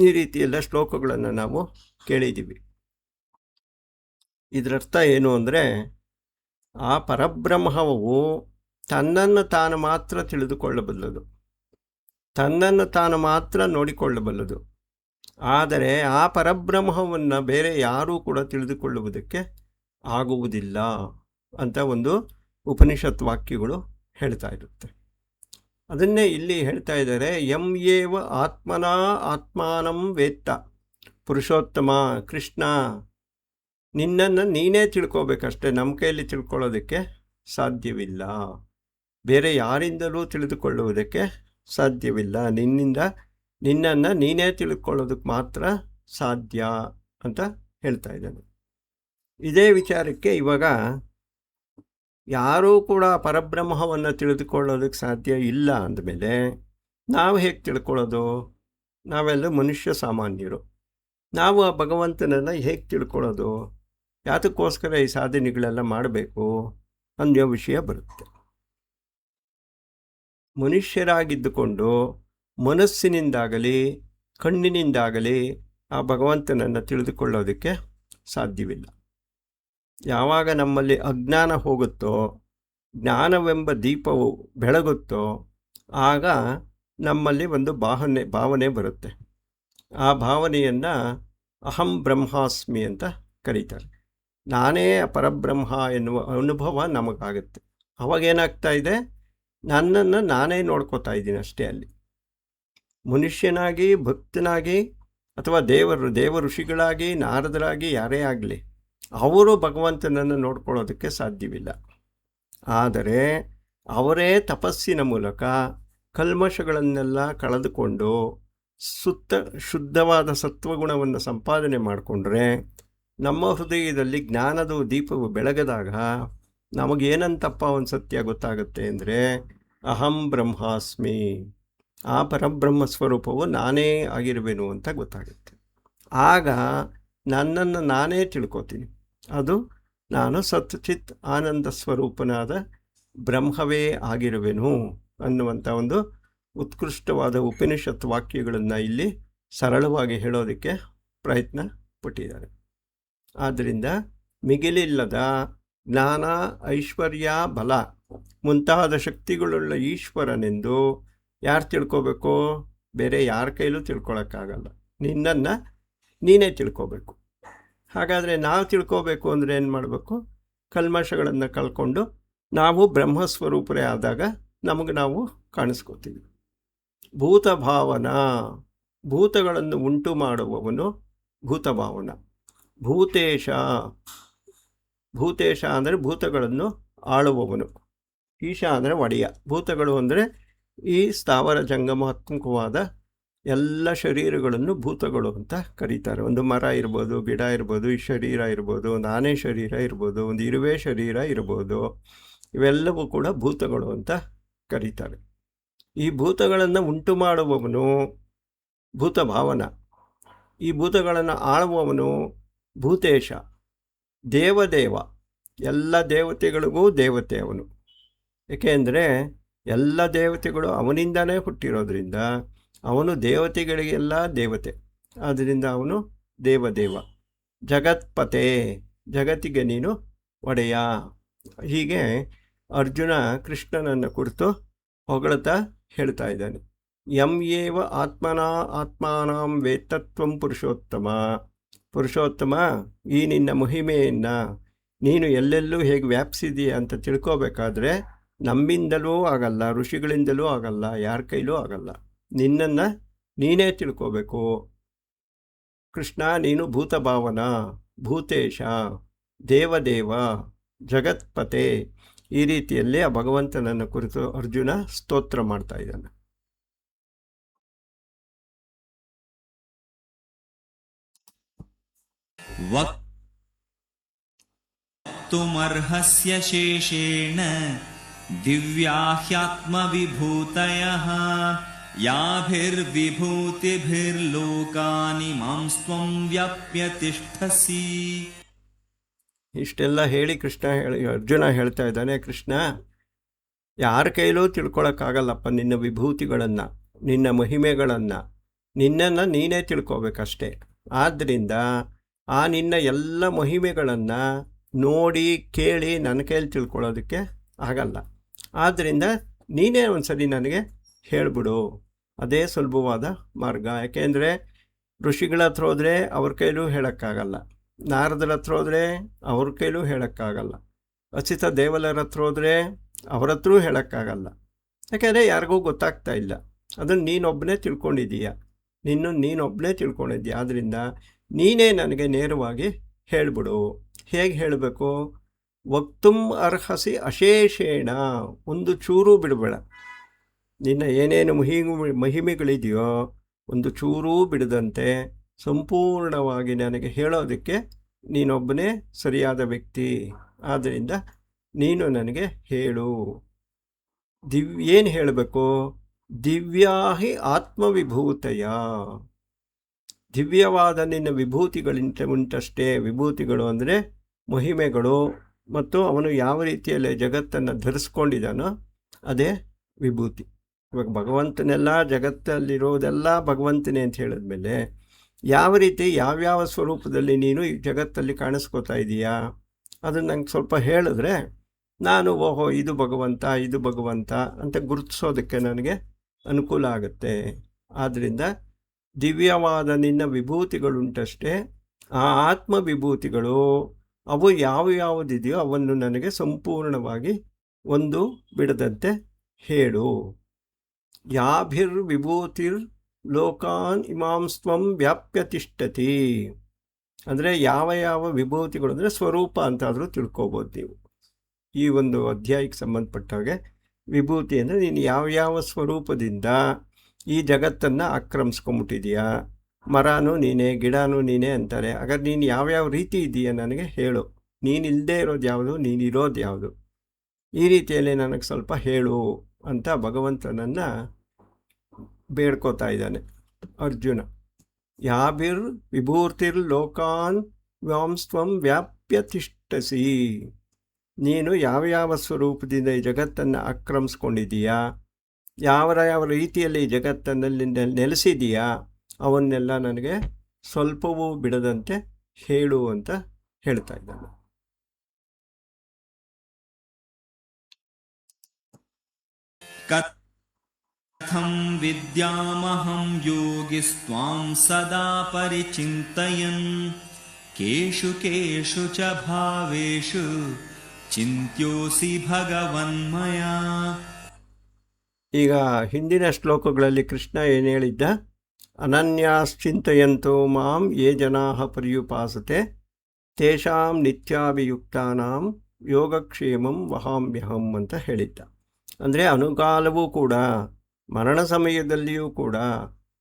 ಈ ರೀತಿಯೆಲ್ಲ ಶ್ಲೋಕಗಳನ್ನು ನಾವು ಕೇಳಿದ್ದೀವಿ. ಇದರರ್ಥ ಏನು ಅಂದರೆ, ಆ ಪರಬ್ರಹ್ಮವು ತನ್ನನ್ನು ತಾನು ಮಾತ್ರ ತಿಳಿದುಕೊಳ್ಳಬಲ್ಲದು, ತನ್ನನ್ನು ತಾನು ಮಾತ್ರ ನೋಡಿಕೊಳ್ಳಬಲ್ಲದು. ಆದರೆ ಆ ಪರಬ್ರಹ್ಮವನ್ನು ಬೇರೆ ಯಾರೂ ಕೂಡ ತಿಳಿದುಕೊಳ್ಳುವುದಕ್ಕೆ ಆಗುವುದಿಲ್ಲ ಅಂತ ಒಂದು ಉಪನಿಷತ್ ವಾಕ್ಯಗಳು ಹೇಳ್ತಾ ಇರುತ್ತೆ. ಅದನ್ನೇ ಇಲ್ಲಿ ಹೇಳ್ತಾ ಇದ್ದಾರೆ, ಯಂ ಏವ ಆತ್ಮನಾ ಆತ್ಮಾನಂ ವೇತ್ತ. ಪುರುಷೋತ್ತಮ ಕೃಷ್ಣ, ನಿನ್ನನ್ನು ನೀನೇ ತಿಳ್ಕೋಬೇಕಷ್ಟೆ, ನಮ್ಮ ಕೈಯಲ್ಲಿ ತಿಳ್ಕೊಳ್ಳೋದಕ್ಕೆ ಸಾಧ್ಯವಿಲ್ಲ, ಬೇರೆ ಯಾರಿಂದಲೂ ತಿಳಿದುಕೊಳ್ಳುವುದಕ್ಕೆ ಸಾಧ್ಯವಿಲ್ಲ. ನಿನ್ನನ್ನು ನೀನೇ ತಿಳ್ಕೊಳ್ಳೋದಕ್ಕೆ ಮಾತ್ರ ಸಾಧ್ಯ ಅಂತ ಹೇಳ್ತಾ ಇದ್ದಾನೆ. ಇದೇ ವಿಚಾರಕ್ಕೆ ಇವಾಗ ಯಾರೂ ಕೂಡ ಪರಬ್ರಹ್ಮವನ್ನು ತಿಳಿದುಕೊಳ್ಳೋದಕ್ಕೆ ಸಾಧ್ಯ ಇಲ್ಲ ಅಂದಮೇಲೆ ನಾವು ಹೇಗೆ ತಿಳ್ಕೊಳ್ಳೋದು? ನಾವೆಲ್ಲ ಮನುಷ್ಯ ಸಾಮಾನ್ಯರು, ನಾವು ಆ ಭಗವಂತನನ್ನು ಹೇಗೆ ತಿಳ್ಕೊಳ್ಳೋದು? ಯಾತಕ್ಕೋಸ್ಕರ ಈ ಸಾಧನೆಗಳೆಲ್ಲ ಮಾಡಬೇಕು ಅನ್ನೋ ವಿಷಯ ಬರುತ್ತೆ. ಮನುಷ್ಯರಾಗಿದ್ದುಕೊಂಡು ಮನಸ್ಸಿನಿಂದಾಗಲಿ ಕಣ್ಣಿನಿಂದಾಗಲಿ ಆ ಭಗವಂತನನ್ನು ತಿಳಿದುಕೊಳ್ಳೋದಕ್ಕೆ ಸಾಧ್ಯವಿಲ್ಲ. ಯಾವಾಗ ನಮ್ಮಲ್ಲಿ ಅಜ್ಞಾನ ಹೋಗುತ್ತೋ, ಜ್ಞಾನವೆಂಬ ದೀಪವು ಬೆಳಗುತ್ತೋ, ಆಗ ನಮ್ಮಲ್ಲಿ ಒಂದು ಭಾವನೆ ಬರುತ್ತೆ. ಆ ಭಾವನೆಯನ್ನು ಅಹಂ ಬ್ರಹ್ಮಾಸ್ಮಿ ಅಂತ ಕರೀತಾರೆ. ನಾನೇ ಪರಬ್ರಹ್ಮ ಎನ್ನುವ ಅನುಭವ ನಮಗಾಗುತ್ತೆ. ಅವಾಗೇನಾಗ್ತಾ ಇದೆ, ನನ್ನನ್ನು ನಾನೇ ನೋಡ್ಕೋತಾ ಇದ್ದೀನಿ ಅಷ್ಟೇ. ಅಲ್ಲಿ ಮನುಷ್ಯನಾಗಿ, ಭಕ್ತನಾಗಿ, ಅಥವಾ ದೇವ ಋಷಿಗಳಾಗಿ, ನಾರದರಾಗಿ ಯಾರೇ ಆಗಲಿ, ಅವರು ಭಗವಂತನನ್ನು ನೋಡ್ಕೊಳ್ಳೋದಕ್ಕೆ ಸಾಧ್ಯವಿಲ್ಲ. ಆದರೆ ಅವರೇ ತಪಸ್ಸಿನ ಮೂಲಕ ಕಲ್ಮಶಗಳನ್ನೆಲ್ಲ ಕಳೆದುಕೊಂಡು ಶುದ್ಧವಾದ ಸತ್ವಗುಣವನ್ನು ಸಂಪಾದನೆ ಮಾಡಿಕೊಂಡ್ರೆ, ನಮ್ಮ ಹೃದಯದಲ್ಲಿ ಜ್ಞಾನದ ದೀಪವು ಬೆಳಗದಾಗ ನಮಗೇನಂತಪ್ಪ ಒಂದು ಸತ್ಯ ಗೊತ್ತಾಗುತ್ತೆ ಅಂದರೆ, ಅಹಂ ಬ್ರಹ್ಮಾಸ್ಮಿ, ಆ ಪರಬ್ರಹ್ಮ ಸ್ವರೂಪವು ನಾನೇ ಆಗಿರುವೆನು ಅಂತ ಗೊತ್ತಾಗುತ್ತೆ. ಆಗ ನನ್ನನ್ನು ನಾನೇ ತಿಳ್ಕೊತೀನಿ. ಅದು ನಾನು ಸತ್ಚಿತ್ ಆನಂದ ಸ್ವರೂಪನಾದ ಬ್ರಹ್ಮವೇ ಆಗಿರುವೆನು ಅನ್ನುವಂಥ ಒಂದು ಉತ್ಕೃಷ್ಟವಾದ ಉಪನಿಷತ್ ವಾಕ್ಯಗಳನ್ನು ಇಲ್ಲಿ ಸರಳವಾಗಿ ಹೇಳೋದಕ್ಕೆ ಪ್ರಯತ್ನ ಪಟ್ಟಿದ್ದಾರೆ. ಆದ್ದರಿಂದ ಮಿಗಿಲಿಲ್ಲದ ಜ್ಞಾನ, ಐಶ್ವರ್ಯ, ಬಲ ಮುಂತಾದ ಶಕ್ತಿಗಳುಳ್ಳ ಈಶ್ವರನೆಂದು ಯಾರು ತಿಳ್ಕೋಬೇಕು? ಬೇರೆ ಯಾರ ಕೈಲೂ ತಿಳ್ಕೊಳಕ್ಕಾಗಲ್ಲ. ನಿನ್ನನ್ನು ನೀನೇ ತಿಳ್ಕೋಬೇಕು. ಹಾಗಾದರೆ ನಾವು ತಿಳ್ಕೋಬೇಕು ಅಂದರೆ ಏನು ಮಾಡಬೇಕು? ಕಲ್ಮಶಗಳನ್ನು ಕಳ್ಕೊಂಡು ನಾವು ಬ್ರಹ್ಮಸ್ವರೂಪರೇ ಆದಾಗ ನಮಗೆ ನಾವು ಕಾಣಿಸ್ಕೋತೀವಿ. ಭೂತಭಾವನ, ಭೂತಗಳನ್ನು ಉಂಟು ಮಾಡುವವನು ಭೂತಭಾವನ. ಭೂತೇಶ, ಭೂತೇಶ ಅಂದರೆ ಭೂತಗಳನ್ನು ಆಳುವವನು. ಈಶ ಅಂದರೆ ಒಡೆಯ. ಭೂತಗಳು ಅಂದರೆ ಈ ಸ್ಥಾವರ ಜಂಗಮಾತ್ಮಕವಾದ ಎಲ್ಲ ಶರೀರಗಳನ್ನು ಭೂತಗಳು ಅಂತ ಕರೀತಾರೆ. ಒಂದು ಮರ ಇರ್ಬೋದು, ಗಿಡ ಇರ್ಬೋದು, ಈ ಶರೀರ ಇರ್ಬೋದು, ಒಂದು ಆನೆ ಶರೀರ ಇರ್ಬೋದು, ಒಂದು ಇರುವೆ ಶರೀರ ಇರ್ಬೋದು, ಇವೆಲ್ಲವೂ ಕೂಡ ಭೂತಗಳು ಅಂತ ಕರೀತಾರೆ. ಈ ಭೂತಗಳನ್ನು ಉಂಟು ಮಾಡುವವನು ಭೂತಭಾವನ. ಈ ಭೂತಗಳನ್ನು ಆಳುವವನು ಭೂತೇಶ. ದೇವದೇವ, ಎಲ್ಲ ದೇವತೆಗಳಿಗೂ ದೇವತೆ ಅವನು. ಏಕೆಂದರೆ ಎಲ್ಲ ದೇವತೆಗಳು ಅವನಿಂದನೇ ಹುಟ್ಟಿರೋದ್ರಿಂದ ಅವನು ದೇವತೆಗಳಿಗೆಲ್ಲ ದೇವತೆ. ಆದ್ದರಿಂದ ಅವನು ದೇವದೇವ. ಜಗತ್ಪತೆ, ಜಗತ್ತಿಗೆ ನೀನು ಒಡೆಯ. ಹೀಗೆ ಅರ್ಜುನ ಕೃಷ್ಣನನ್ನು ಕುರಿತು ಹೊಗಳ್ತಾ ಹೇಳ್ತಾ ಇದ್ದಾನೆ. ಯಂ ಏವ ಆತ್ಮಾನಾಂ ವೇತ್ತತ್ವಂ ಪುರುಷೋತ್ತಮ. ಪುರುಷೋತ್ತಮ, ಈ ನಿನ್ನ ಮಹಿಮೆಯನ್ನು ನೀನು ಎಲ್ಲೆಲ್ಲೂ ಹೇಗೆ ವ್ಯಾಪಿಸಿದೀಯ ಅಂತ ತಿಳ್ಕೋಬೇಕಾದ್ರೆ ನಮ್ಮಿಂದಲೂ ಆಗಲ್ಲ, ಋಷಿಗಳಿಂದಲೂ ಆಗಲ್ಲ, ಯಾರ ಕೈಲೂ ಆಗಲ್ಲ. ನಿನ್ನನ್ನು ನೀನೇ ತಿಳ್ಕೋಬೇಕು. ಕೃಷ್ಣ, ನೀನು ಭೂತಭಾವನ, ಭೂತೇಶ, ದೇವದೇವ, ಜಗತ್ಪತೆ, ಈ ರೀತಿಯಲ್ಲಿ ಆ ಭಗವಂತನನ್ನು ಕುರಿತು ಅರ್ಜುನ ಸ್ತೋತ್ರ ಮಾಡ್ತಾ ಇದ್ದಾನೆ. ವಕ್ತುಮರ್ಹಸ್ಯ ಶೇಷೇಣ ದಿವ್ಯಾ ಹ್ಯಾತ್ಮವಿಭೂತಯಃ ಯಾಭಿರ್ವಿಭೂತಿಭಿರ್ಲೋಕಾನಿ ಮಾಂಸ್ತ್ವಂ ವ್ಯಾಪ್ಯ ತಿಷ್ಠಸಿ. ಇಷ್ಟೆಲ್ಲ ಹೇಳಿ ಅರ್ಜುನ ಹೇಳ್ತಾ ಇದ್ದಾನೆ, ಕೃಷ್ಣ, ಯಾರ ಕೈಲೂ ತಿಳ್ಕೊಳಕ್ಕಾಗಲ್ಲಪ್ಪ ನಿನ್ನ ವಿಭೂತಿಗಳನ್ನು, ನಿನ್ನ ಮಹಿಮೆಗಳನ್ನು. ನಿನ್ನನ್ನು ನೀನೇ ತಿಳ್ಕೊಬೇಕಷ್ಟೆ. ಆದ್ದರಿಂದ ಆ ನಿನ್ನ ಎಲ್ಲ ಮಹಿಮೆಗಳನ್ನು ನೋಡಿ ಕೇಳಿ ನನ್ನ ಕೈಲಿ ತಿಳ್ಕೊಳ್ಳೋದಕ್ಕೆ ಆಗಲ್ಲ. ಆದ್ದರಿಂದ ನೀನೇ ಒಂದ್ಸರಿ ನನಗೆ ಹೇಳಿಬಿಡು. ಅದೇ ಸುಲಭವಾದ ಮಾರ್ಗ. ಯಾಕೆಂದರೆ ಋಷಿಗಳ ಹತ್ರ ಹೋದರೆ ಅವ್ರ ಕೈಲೂ ಹೇಳೋಕ್ಕಾಗಲ್ಲ, ನಾರದರ ಹತ್ರ ಹೋದರೆ ಅವ್ರ ಕೈಲೂ ಹೇಳೋಕ್ಕಾಗಲ್ಲ, ಅಚಿತ ದೇವಲರ ಹತ್ರ ಹೋದರೆ ಅವ್ರ ಹತ್ರವೂ ಹೇಳೋಕ್ಕಾಗಲ್ಲ. ಯಾಕೆಂದರೆ ಯಾರಿಗೂ ಗೊತ್ತಾಗ್ತಾ ಇಲ್ಲ. ಅದನ್ನು ನೀನೊಬ್ಬನೇ ತಿಳ್ಕೊಂಡಿದ್ದೀಯ, ನೀನೊಬ್ಬನೇ ತಿಳ್ಕೊಂಡಿದ್ದೀಯ. ಆದ್ದರಿಂದ ನೀನೇ ನನಗೆ ನೇರವಾಗಿ ಹೇಳಿಬಿಡು. ಹೇಗೆ ಹೇಳಬೇಕು? ವಕ್ತುಂ ಅರ್ಹಸಿ ಅಶೇಷೇಣ, ಒಂದು ಚೂರೂ ಬಿಡಬೇಡ. ನಿನ್ನ ಏನೇನು ಮಹಿಮೆಗಳಿದೆಯೋ ಒಂದು ಚೂರೂ ಬಿಡದಂತೆ ಸಂಪೂರ್ಣವಾಗಿ ನನಗೆ ಹೇಳೋದಕ್ಕೆ ನೀನೊಬ್ಬನೇ ಸರಿಯಾದ ವ್ಯಕ್ತಿ. ಆದ್ದರಿಂದ ನೀನು ನನಗೆ ಹೇಳು. ಏನು ಹೇಳಬೇಕು? ದಿವ್ಯಾಹಿ ಆತ್ಮವಿಭೂತಯ, ದಿವ್ಯವಾದ ನಿನ್ನ ಉಂಟಷ್ಟೇ. ವಿಭೂತಿಗಳು ಅಂದರೆ ಮಹಿಮೆಗಳು, ಮತ್ತು ಅವನು ಯಾವ ರೀತಿಯಲ್ಲಿ ಜಗತ್ತನ್ನು ಧರಿಸ್ಕೊಂಡಿದ್ದಾನೋ ಅದೇ ವಿಭೂತಿ. ಇವಾಗ ಭಗವಂತನೆಲ್ಲ, ಜಗತ್ತಲ್ಲಿರೋದೆಲ್ಲ ಭಗವಂತನೇ ಅಂತ ಹೇಳಿದ್ಮೇಲೆ ಯಾವ ರೀತಿ ಯಾವ್ಯಾವ ಸ್ವರೂಪದಲ್ಲಿ ನೀನು ಈ ಜಗತ್ತಲ್ಲಿ ಕಾಣಿಸ್ಕೋತಾ ಇದೀಯಾ? ಅದನ್ನು ನಂಗೆ ಸ್ವಲ್ಪ ಹೇಳಿದ್ರೆ ನಾನು ಓಹೋ ಇದು ಭಗವಂತ ಅಂತ ಗುರುತಿಸೋದಕ್ಕೆ ನನಗೆ ಅನುಕೂಲ ಆಗುತ್ತೆ. ಆದ್ದರಿಂದ ದಿವ್ಯವಾದ ನಿನ್ನ ವಿಭೂತಿಗಳುಂಟಷ್ಟೇ, ಆ ಆತ್ಮ ವಿಭೂತಿಗಳು ಅವು ಯಾವುದಿದೆಯೋ ಅವನ್ನು ನನಗೆ ಸಂಪೂರ್ಣವಾಗಿ ಒಂದು ಬಿಡದಂತೆ ಹೇಳು. ಯಾಭಿರ್ವಿಭೂತಿರ್ ಲೋಕಾನ್ ಇಮಾಂಸ್ತ್ವಂ ವ್ಯಾಪ್ಯ ತಿಷ್ಠತಿ. ಅಂದರೆ ಯಾವ ವಿಭೂತಿಗಳು ಅಂದರೆ ಸ್ವರೂಪ ಅಂತಾದರೂ ತಿಳ್ಕೊಬೋದು ನೀವು. ಈ ಒಂದು ಅಧ್ಯಾಯಕ್ಕೆ ಸಂಬಂಧಪಟ್ಟಾಗೆ ವಿಭೂತಿ ಅಂದರೆ ನೀನು ಯಾವ ಸ್ವರೂಪದಿಂದ ಈ ಜಗತ್ತನ್ನು ಆಕ್ರಮಿಸ್ಕೊಂಬಿಟ್ಟಿದೆಯಾ. ಮರನೂ ನೀನೇ, ಗಿಡನೂ ನೀನೇ ಅಂತಾರೆ. ಹಾಗಾದ್ರೆ ನೀನು ಯಾವ್ಯಾವ ರೀತಿ ಇದೆಯಾ ನನಗೆ ಹೇಳು. ನೀನಿಲ್ಲದೆ ಇರೋದು ಯಾವುದು, ನೀನಿರೋದು ಯಾವುದು, ಈ ರೀತಿಯಲ್ಲಿ ನನಗೆ ಸ್ವಲ್ಪ ಹೇಳು ಅಂತ ಭಗವಂತನನ್ನು ಬೇಡ್ಕೋತಾ ಇದ್ದಾನೆ ಅರ್ಜುನ. ಯಾಭಿರ್ ವಿಭೂತಿರ್ ಲೋಕಾನ್ ವ್ಯಾಂಸ್ತ್ವಂ ವ್ಯಾಪ್ಯ ತಿಷ್ಠಸಿ. ನೀನು ಯಾವ ಸ್ವರೂಪದಿಂದ ಈ ಜಗತ್ತನ್ನು ಆಕ್ರಮಿಸ್ಕೊಂಡಿದೀಯಾ, ಯಾವ ರೀತಿಯಲ್ಲಿ ಈ ಜಗತ್ತಿನಲ್ಲಿ ನೆಲೆಸಿದೀಯಾ, ಅವನ್ನೆಲ್ಲ ನನಗೆ ಸ್ವಲ್ಪವೂ ಬಿಡದಂತೆ ಹೇಳು ಅಂತ ಹೇಳ್ತಾ ಇದ್ದಾನೆ. ಕಥಂ ವಿದ್ಯಾಮಹಂ ಯೋಗಿಸ್ತ್ವಾಂ ಸದಾ ಪರಿಚಿಂತಯನ್ ಕೇಷು ಕೇಷು ಚ ಭಾವೇಷು ಚಿಂತ್ಯೋಸಿ ಭಗವನ್ಮಯ. ಈಗ ಹಿಂದಿನ ಶ್ಲೋಕಗಳಲ್ಲಿ ಕೃಷ್ಣ ಏನು ಹೇಳಿದ್ದ? ಅನನ್ಯಾಶ್ಚಿಂತಯಂತೋ ಮಾಂ ಯೇ ಜನಾಃ ಪರ್ಯುಪಾಸತೆ ತೇಷಾಂ ನಿತ್ಯಾಭಿಯುಕ್ತಾನಾಂ ಯೋಗಕ್ಷೇಮಂ ವಹಾಮ್ಯಹಂ ಅಂತ ಹೇಳಿದ್ದ. ಅಂದರೆ ಅನುಕಾಲವೂ ಕೂಡ, ಮರಣ ಸಮಯದಲ್ಲಿಯೂ ಕೂಡ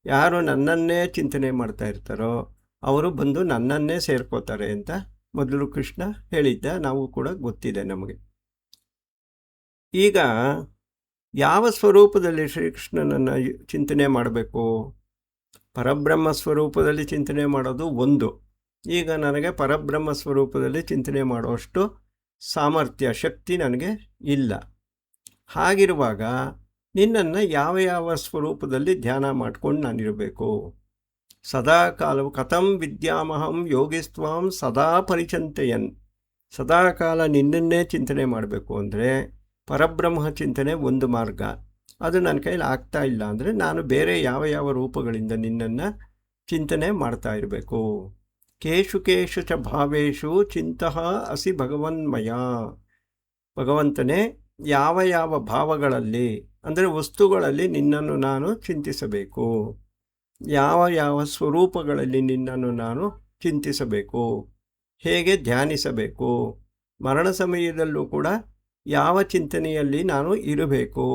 ಯಾರು ನನ್ನನ್ನೇ ಚಿಂತನೆ ಮಾಡ್ತಾ ಇರ್ತಾರೋ ಅವರು ಬಂದು ನನ್ನನ್ನೇ ಸೇರ್ಕೋತಾರೆ ಅಂತ ಮೊದಲು ಕೃಷ್ಣ ಹೇಳಿದ್ದ. ನಾವು ಕೂಡ ಗೊತ್ತಿದೆ ನಮಗೆ. ಈಗ ಯಾವ ಸ್ವರೂಪದಲ್ಲಿ ಶ್ರೀಕೃಷ್ಣನನ್ನು ಚಿಂತನೆ ಮಾಡಬೇಕು? ಪರಬ್ರಹ್ಮ ಸ್ವರೂಪದಲ್ಲಿ ಚಿಂತನೆ ಮಾಡೋದು ಒಂದು. ಈಗ ನನಗೆ ಪರಬ್ರಹ್ಮ ಸ್ವರೂಪದಲ್ಲಿ ಚಿಂತನೆ ಮಾಡುವಷ್ಟು ಸಾಮರ್ಥ್ಯ, ಶಕ್ತಿ ನನಗೆ ಇಲ್ಲ. ಹಾಗಿರುವಾಗ ನಿನ್ನನ್ನು ಯಾವ ಸ್ವರೂಪದಲ್ಲಿ ಧ್ಯಾನ ಮಾಡ್ಕೊಂಡು ನಾನಿರಬೇಕು? ಸದಾ ಕಾಲವು ಕಥಂ ವಿದ್ಯಾಮಹಂ ಯೋಗಿಸ್ತ್ವಾಂ ಸದಾ ಪರಿಚಂತೆಯನ್. ಸದಾ ಕಾಲ ನಿನ್ನನ್ನೇ ಚಿಂತನೆ ಮಾಡಬೇಕು ಅಂದರೆ ಪರಬ್ರಹ್ಮ ಚಿಂತನೆ ಒಂದು ಮಾರ್ಗ. ಅದು ನನ್ನ ಕೈಲಿ ಆಗ್ತಾ ಇಲ್ಲ ಅಂದರೆ ನಾನು ಬೇರೆ ಯಾವ ರೂಪಗಳಿಂದ ನಿನ್ನನ್ನು ಚಿಂತನೆ ಮಾಡ್ತಾ ಇರಬೇಕು. ಕೇಷು ಕೇಷು ಚ ಭಾವೇಷು ಚಿಂತಃ ಅಸಿ ಭಗವನ್ಮಯ. ಭಗವಂತನೇ, ಯಾವ ಭಾವಗಳಲ್ಲಿ ಅಂದರೆ ವಸ್ತುಗಳಲ್ಲಿ ನಿನ್ನನ್ನು ನಾನು ಚಿಂತಿಸಬೇಕು, ಯಾವ ಸ್ವರೂಪಗಳಲ್ಲಿ ನಿನ್ನನ್ನು ನಾನು ಚಿಂತಿಸಬೇಕು, ಹೇಗೆ ಧ್ಯಾನಿಸಬೇಕು, ಮರಣ ಸಮಯದಲ್ಲೂ ಕೂಡ ಯಾವ ಚಿಂತನೆಯಲ್ಲಿ ನಾನು ಇರಬೇಕು,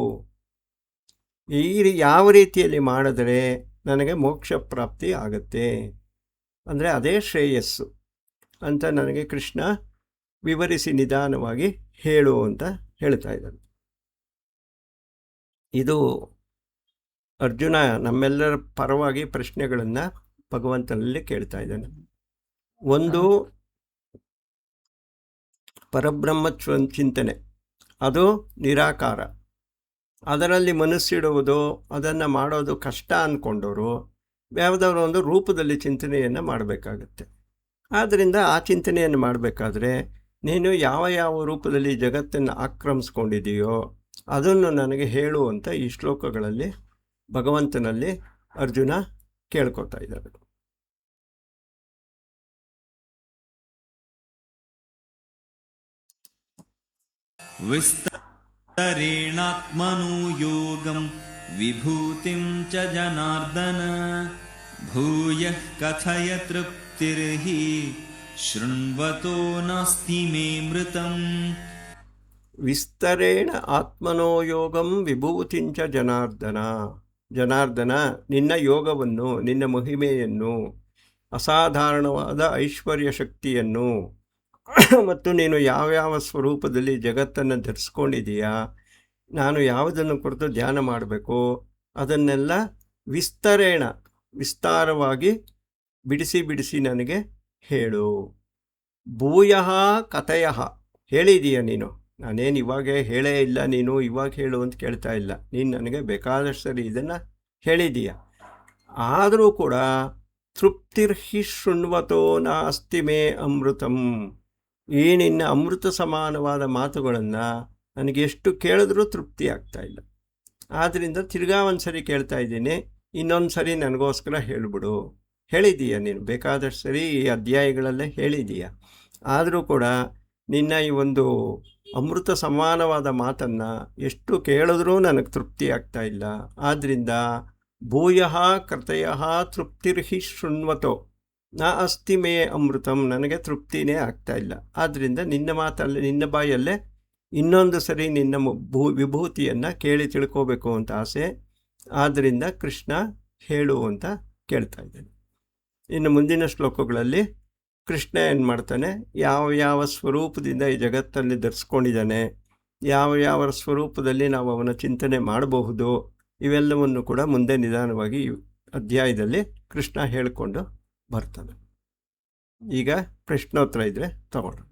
ಯಾವ ರೀತಿಯಲ್ಲಿ ಮಾಡಿದರೆ ನನಗೆ ಮೋಕ್ಷ ಪ್ರಾಪ್ತಿ ಆಗುತ್ತೆ, ಅಂದರೆ ಅದೇ ಶ್ರೇಯಸ್ಸು ಅಂತ ನನಗೆ ಕೃಷ್ಣ ವಿವರಿಸಿ ನಿಧಾನವಾಗಿ ಹೇಳು ಅಂತ ಹೇಳ್ತಾ ಇದ್ದಾನೆ. ಇದು ಅರ್ಜುನ ನಮ್ಮೆಲ್ಲರ ಪರವಾಗಿ ಪ್ರಶ್ನೆಗಳನ್ನು ಭಗವಂತನಲ್ಲಿ ಕೇಳ್ತಾ ಇದ್ದಾನೆ. ಒಂದು, ಪರಬ್ರಹ್ಮ ಚಿಂತನೆ ಅದು ನಿರಾಕಾರ. ಅದರಲ್ಲಿ ಮನಸ್ಸಿಡುವುದು, ಅದನ್ನು ಮಾಡೋದು ಕಷ್ಟ ಅಂದ್ಕೊಂಡವರು ಯಾವುದಾದ್ರು ಒಂದು ರೂಪದಲ್ಲಿ ಚಿಂತನೆಯನ್ನು ಮಾಡಬೇಕಾಗತ್ತೆ. ಆದ್ದರಿಂದ ಆ ಚಿಂತನೆಯನ್ನು ಮಾಡಬೇಕಾದ್ರೆ ನೀನು ಯಾವ ರೂಪದಲ್ಲಿ ಜಗತ್ತನ್ನು ಆಕ್ರಮಿಸ್ಕೊಂಡಿದೆಯೋ ಅದನ್ನು ನನಗೆ ಹೇಳು ಅಂತ ಈ ಶ್ಲೋಕಗಳಲ್ಲಿ ಭಗವಂತನಲ್ಲಿ ಅರ್ಜುನ ಕೇಳ್ಕೊತಾ ಇದ್ದಾರೆ. ವಿಸ್ತರೇಣಾತ್ಮನೋ ಯೋಗಂ ವಿಭೂತಿಂ ಚ ಜನಾರ್ದನ ಭೂಯಃ ಕಥಯ ತೃಪ್ತಿರ್ಹಿ ಶೃಣ್ವತೋ ನಾಸ್ತಿ ಮೇ ಮೃತಂ. ವಿಸ್ತರೇಣ ಆತ್ಮನೋ ಯೋಗಂ ವಿಭೂತಿಂಚ ಜನಾರ್ದನ, ನಿನ್ನ ಯೋಗವನ್ನು, ನಿನ್ನ ಮಹಿಮೆಯನ್ನು, ಅಸಾಧಾರಣವಾದ ಐಶ್ವರ್ಯ ಶಕ್ತಿಯನ್ನು ಮತ್ತು ನೀನು ಯಾವ ಸ್ವರೂಪದಲ್ಲಿ ಜಗತ್ತನ್ನು ಧರಿಸ್ಕೊಂಡಿದೀಯಾ, ನಾನು ಯಾವುದನ್ನು ಕುರಿತು ಧ್ಯಾನ ಮಾಡಬೇಕು ಅದನ್ನೆಲ್ಲ ವಿಸ್ತಾರವಾಗಿ ಬಿಡಿಸಿ ನನಗೆ ಹೇಳು. ಭೂಯಃ ಕಥಯಃ, ಹೇಳಿದೀಯ ನೀನು, ನಾನೇನು ಇವಾಗ ಹೇಳೇ ಇಲ್ಲ, ನೀನು ಇವಾಗ ಹೇಳು ಅಂತ ಕೇಳ್ತಾ ಇಲ್ಲ. ನೀನು ನನಗೆ ಬೇಕಾದಷ್ಟು ಸರಿ ಇದನ್ನು ಹೇಳಿದೀಯ. ಆದರೂ ಕೂಡ ತೃಪ್ತಿರ್ಹಿ ಶೃಣ್ವತೋ ನಾಸ್ತಿ ಮೇ ಅಮೃತಂ. ಈ ನಿನ್ನ ಅಮೃತ ಸಮಾನವಾದ ಮಾತುಗಳನ್ನು ನನಗೆ ಎಷ್ಟು ಕೇಳಿದ್ರೂ ತೃಪ್ತಿ ಆಗ್ತಾ ಇಲ್ಲ. ಆದ್ದರಿಂದ ತಿರ್ಗಾ ಒಂದು ಸರಿ ಕೇಳ್ತಾ ಇದ್ದೀನಿ, ಇನ್ನೊಂದು ಸರಿ ನನಗೋಸ್ಕರ ಹೇಳಿಬಿಡು. ಹೇಳಿದೀಯ ನೀನು ಬೇಕಾದಷ್ಟು ಸರಿ ಈ ಅಧ್ಯಾಯಗಳಲ್ಲೇ ಹೇಳಿದೀಯ. ಆದರೂ ಕೂಡ ನಿನ್ನ ಈ ಒಂದು ಅಮೃತ ಸಮಾನವಾದ ಮಾತನ್ನು ಎಷ್ಟು ಕೇಳಿದ್ರೂ ನನಗೆ ತೃಪ್ತಿ ಆಗ್ತಾ ಇಲ್ಲ. ಆದ್ದರಿಂದ ಭೂಯಃ ಕೃತಯಃ ತೃಪ್ತಿರ್ಹಿ ಶೃಣ್ವತೋ ನಾ ಅಸ್ತಿ ಮೇ ಅಮೃತಂ, ನನಗೆ ತೃಪ್ತಿನೇ ಆಗ್ತಾ ಇಲ್ಲ. ಆದ್ದರಿಂದ ನಿನ್ನ ಮಾತಲ್ಲಿ, ನಿನ್ನ ಬಾಯಲ್ಲೇ ಇನ್ನೊಂದು ಸರಿ ನಿನ್ನ ವಿಭೂತಿಯನ್ನು ಕೇಳಿ ತಿಳ್ಕೋಬೇಕು ಅಂತ ಆಸೆ. ಆದ್ದರಿಂದ ಕೃಷ್ಣ ಹೇಳು ಅಂತ ಕೇಳ್ತಾ ಇದ್ದೇನೆ. ಇನ್ನು ಮುಂದಿನ ಶ್ಲೋಕಗಳಲ್ಲಿ ಕೃಷ್ಣ ಏನು ಮಾಡ್ತಾನೆ, ಯಾವ ಯಾವ ಸ್ವರೂಪದಿಂದ ಈ ಜಗತ್ತಲ್ಲಿ ಧರಿಸ್ಕೊಂಡಿದ್ದಾನೆ, ಯಾವ ಯಾವ ಸ್ವರೂಪದಲ್ಲಿ ನಾವು ಅವನ ಚಿಂತನೆ ಮಾಡಬಹುದು, ಇವೆಲ್ಲವನ್ನು ಕೂಡ ಮುಂದೆ ನಿಧಾನವಾಗಿ ಈ ಅಧ್ಯಾಯದಲ್ಲಿ ಕೃಷ್ಣ ಹೇಳಿಕೊಂಡು ಬರ್ತಾನೆ. ಈಗ ಪ್ರಶ್ನೋತ್ತರ ಇದ್ದರೆ ತಗೊಳ್ಳಿ.